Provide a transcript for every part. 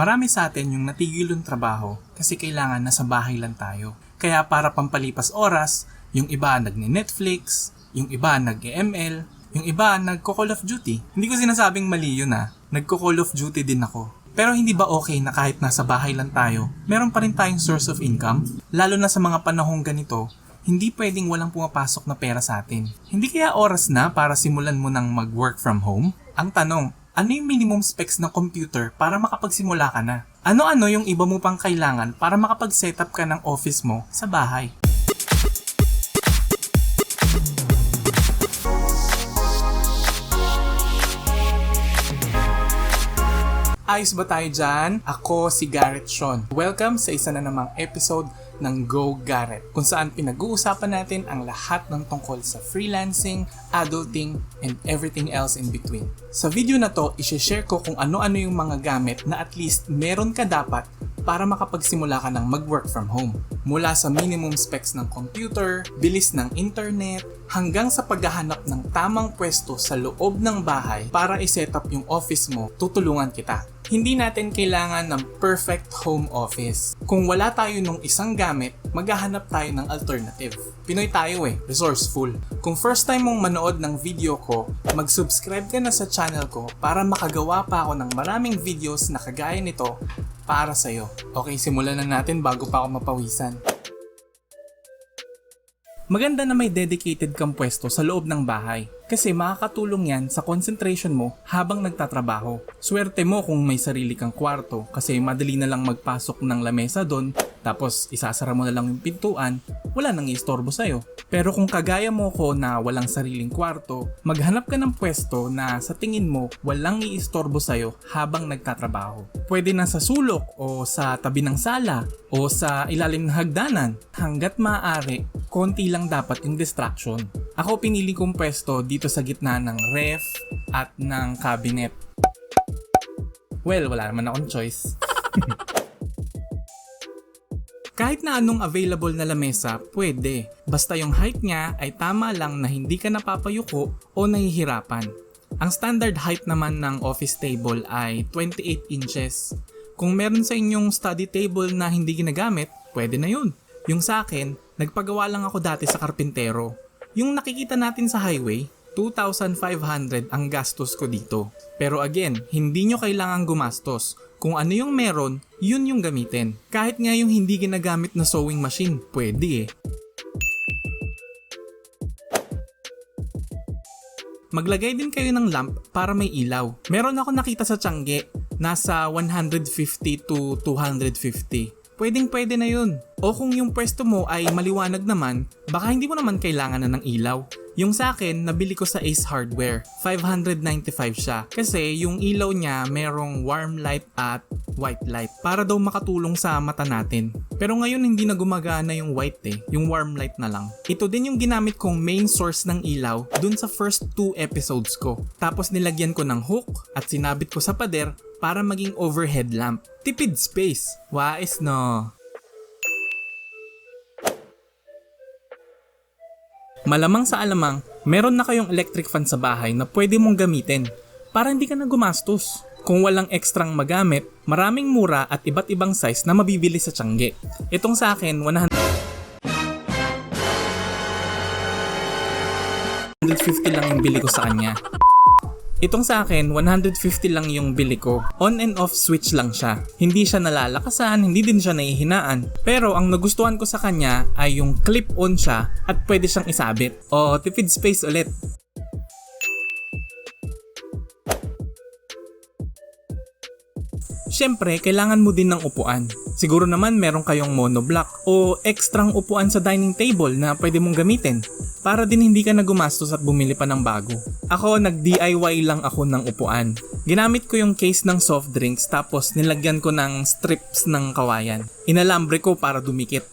Marami sa atin yung natigil yung trabaho kasi kailangan nasa bahay lang tayo. Kaya para pampalipas oras, yung iba nagne-Netflix, yung iba nag-ML, yung iba nagko-Call of Duty. Hindi ko sinasabing mali yun nagko-Call of Duty din ako. Pero hindi ba okay na kahit nasa bahay lang tayo, meron pa rin tayong source of income? Lalo na sa mga panahong ganito, hindi pwedeng walang pumapasok na pera sa atin. Hindi kaya oras na para simulan mo ng mag-work from home? Ang tanong, ano yung minimum specs ng computer para makapagsimula ka na? Ano-ano yung iba mo pang kailangan para makapag-setup ka ng office mo sa bahay? Ayos ba tayo dyan? Ako si Garrett Sean. Welcome sa isa na namang episode ng Go Garrett, kung saan pinag-uusapan natin ang lahat ng tungkol sa freelancing, adulting, and everything else in between. Sa video na to, i-share ko kung ano-ano yung mga gamit na at least meron ka dapat para makapagsimula ka ng mag-work from home. Mula sa minimum specs ng computer, bilis ng internet, hanggang sa paghahanap ng tamang pwesto sa loob ng bahay para i-set up yung office mo, tutulungan kita. Hindi natin kailangan ng perfect home office. Kung wala tayo nung isang gamit, maghahanap tayo ng alternative. Pinoy tayo resourceful. Kung first time mong manood ng video ko, mag-subscribe ka na sa channel ko para makagawa pa ako ng maraming videos na kagaya nito para sa'yo. Okay, simulan na natin bago pa ako mapawisan. Maganda na may dedicated kang pwesto sa loob ng bahay kasi makakatulong yan sa concentration mo habang nagtatrabaho. Swerte mo kung may sarili kang kwarto kasi madali na lang magpasok ng lamesa doon tapos isasara mo na lang yung pintuan, wala nang iistorbo sa'yo. Pero kung kagaya mo ko na walang sariling kwarto, maghanap ka ng pwesto na sa tingin mo walang iistorbo sa'yo habang nagtatrabaho. Pwede na sa sulok o sa tabi ng sala o sa ilalim ng hagdanan. Hanggat maaari, konti lang dapat yung distraction. Ako pinili kong pwesto dito sa gitna ng ref at ng cabinet. Well, wala naman akong choice. Kahit na anong available na lamesa, pwede. Basta yung height niya ay tama lang na hindi ka napapayuko o nahihirapan. Ang standard height naman ng office table ay 28 inches. Kung meron sa inyong study table na hindi ginagamit, pwede na yun. Yung sa akin, nagpagawa lang ako dati sa karpintero. Yung nakikita natin sa highway, 2,500 ang gastos ko dito. Pero again, hindi nyo kailangang gumastos. Kung ano yung meron, yun yung gamitin. Kahit nga yung hindi ginagamit na sewing machine, pwede Maglagay din kayo ng lamp para may ilaw. Meron ako nakita sa Tiangge, nasa 150 to 250. Pwedeng-pwede na yun. O kung yung pwesto mo ay maliwanag naman, baka hindi mo naman kailangan na ng ilaw. Yung sa akin, nabili ko sa Ace Hardware. 595 siya. Kasi yung ilaw niya merong warm light at white light. Para daw makatulong sa mata natin. Pero ngayon hindi na gumagana yung white yung warm light na lang. Ito din yung ginamit kong main source ng ilaw dun sa first 2 episodes ko. Tapos nilagyan ko ng hook at sinabit ko sa pader para maging overhead lamp. Tipid space. Wais no. Malamang sa alamang, meron na kayong electric fan sa bahay na pwede mong gamitin para hindi ka na gumastos. Kung walang ekstrang magamit, maraming mura at iba't ibang size na mabibili sa Tiangge. Itong sa akin, 150 lang yung bili ko sa kanya. Itong sa akin, 150 lang yung bili ko. On and off switch lang siya. Hindi siya nalalakasan, hindi din siya nahihinaan. Pero ang nagustuhan ko sa kanya ay yung clip-on siya at pwede siyang isabit. O tipid space ulit. Siyempre, kailangan mo din ng upuan. Siguro naman meron kayong monoblock o ekstrang upuan sa dining table na pwede mong gamitin para din hindi ka na gumastos at bumili pa ng bago. Ako, nag-DIY lang ako ng upuan. Ginamit ko yung case ng soft drinks tapos nilagyan ko ng strips ng kawayan. Inalambre ko para dumikit.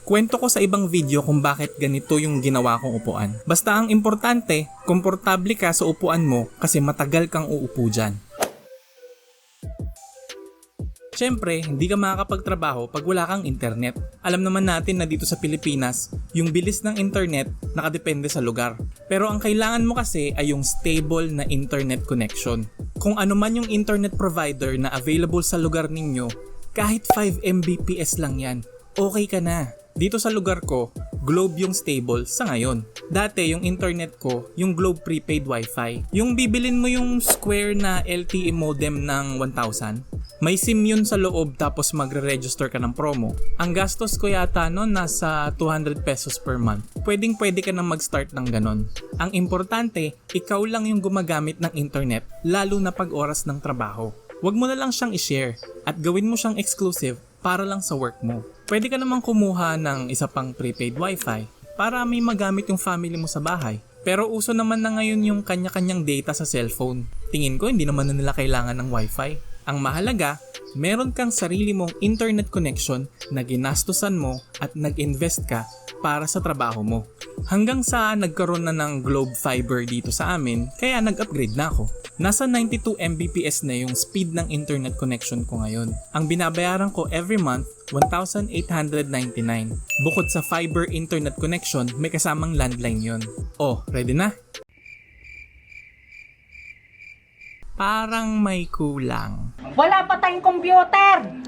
Kwento ko sa ibang video kung bakit ganito yung ginawa kong upuan. Basta ang importante, komportable ka sa upuan mo kasi matagal kang uupo dyan. Siyempre, hindi ka makakapagtrabaho pag wala kang internet. Alam naman natin na dito sa Pilipinas, yung bilis ng internet nakadepende sa lugar. Pero ang kailangan mo kasi ay yung stable na internet connection. Kung ano man yung internet provider na available sa lugar ninyo, kahit 5 Mbps lang yan, okay ka na. Dito sa lugar ko, Globe yung stable sa ngayon. Dati yung internet ko, yung Globe prepaid wifi. Yung bibilin mo yung square na LTE modem ng 1,000. May SIM yun sa loob tapos magre-register ka ng promo. Ang gastos ko yata noon nasa 200 pesos per month. Pwede ka na mag-start ng ganon. Ang importante, ikaw lang yung gumagamit ng internet, lalo na pag oras ng trabaho. Huwag mo na lang siyang i-share at gawin mo siyang exclusive para lang sa work mo. Pwede ka namang kumuha ng isa pang prepaid wifi para may magamit yung family mo sa bahay. Pero uso naman na ngayon yung kanya-kanyang data sa cellphone. Tingin ko hindi naman na nila kailangan ng wifi. Ang mahalaga, meron kang sarili mong internet connection na ginastusan mo at nag-invest ka para sa trabaho mo. Hanggang sa nagkaroon na ng Globe Fiber dito sa amin, kaya nag-upgrade na ako. Nasa 92 Mbps na yung speed ng internet connection ko ngayon. Ang binabayaran ko every month, 1,899. Bukod sa fiber internet connection, may kasamang landline yon. Oh, ready na? Parang may kulang. Wala pa tayong computer!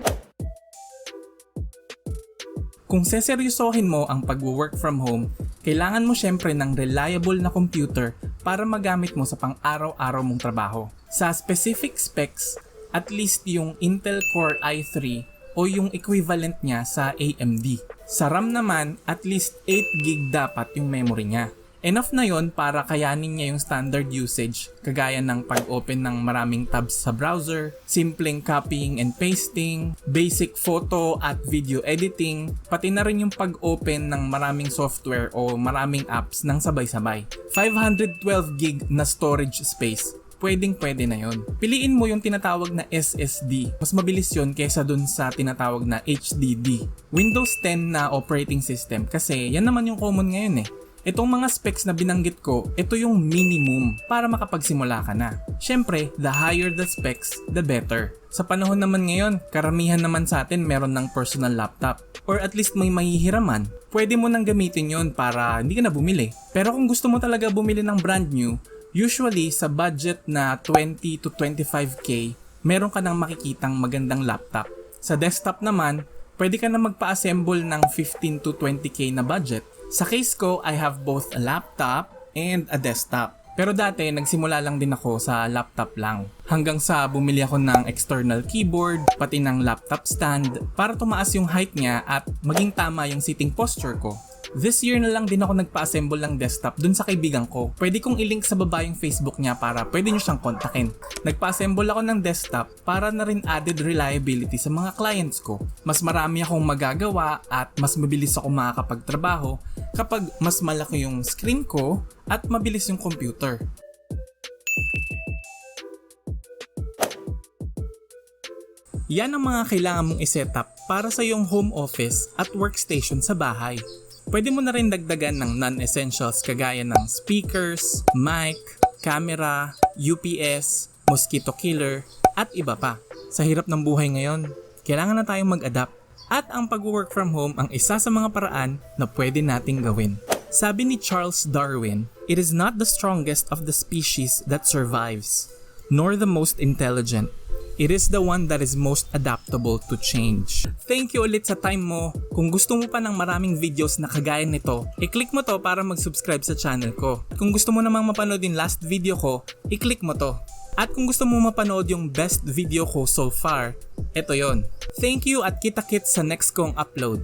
Kung seseryosohin mo ang pag-work from home, kailangan mo syempre ng reliable na computer para magamit mo sa pang-araw-araw mong trabaho. Sa specific specs, at least yung Intel Core i3 o yung equivalent niya sa AMD. Sa RAM naman, at least 8GB dapat yung memory niya. Enough na yon para kayanin niya yung standard usage kagaya ng pag-open ng maraming tabs sa browser, simpleng copying and pasting, basic photo at video editing, pati na rin yung pag-open ng maraming software o maraming apps ng sabay-sabay. 512GB na storage space. Pwedeng-pwede na yon. Piliin mo yung tinatawag na SSD. Mas mabilis yon kaysa dun sa tinatawag na HDD. Windows 10 na operating system kasi yan naman yung common ngayon eh. Itong mga specs na binanggit ko, ito yung minimum para makapagsimula ka na. Syempre, the higher the specs, the better. Sa panahon naman ngayon, karamihan naman sa atin meron ng personal laptop. Or at least may mahihiraman. Pwede mo nang gamitin yon para hindi ka na bumili. Pero kung gusto mo talaga bumili ng brand new, usually sa budget na 20 to 25k, meron ka nang makikitang magandang laptop. Sa desktop naman, pwede ka na magpa-assemble ng 15 to 20k na budget. Sa case ko, I have both a laptop and a desktop. Pero dati, nagsimula lang din ako sa laptop lang. Hanggang sa bumili ako ng external keyboard, pati ng laptop stand, para tumaas yung height niya at maging tama yung sitting posture ko. This year na lang din ako nagpa-assemble ng desktop dun sa kaibigan ko. Pwede kong i-link sa baba yung Facebook niya para pwede nyo siyang kontakin. Nagpa-assemble ako ng desktop para na rin added reliability sa mga clients ko. Mas marami akong magagawa at mas mabilis ako makakapagtrabaho kapag mas malaki yung screen ko at mabilis yung computer. Yan ang mga kailangan mong isetup para sa iyong home office at workstation sa bahay. Pwede mo na rin dagdagan ng non-essentials kagaya ng speakers, mic, camera, UPS, mosquito killer, at iba pa. Sa hirap ng buhay ngayon, kailangan na tayong mag-adapt. At ang pag-work from home ang isa sa mga paraan na pwede nating gawin. Sabi ni Charles Darwin, "It is not the strongest of the species that survives, nor the most intelligent. It is the one that is most adaptable to change." Thank you ulit sa time mo. Kung gusto mo pa ng maraming videos na kagaya nito, i-click mo to para mag-subscribe sa channel ko. Kung gusto mo namang mapanood yung last video ko, i-click mo to. At kung gusto mo mapanood yung best video ko so far, eto yon. Thank you at kita-kits sa next kong upload.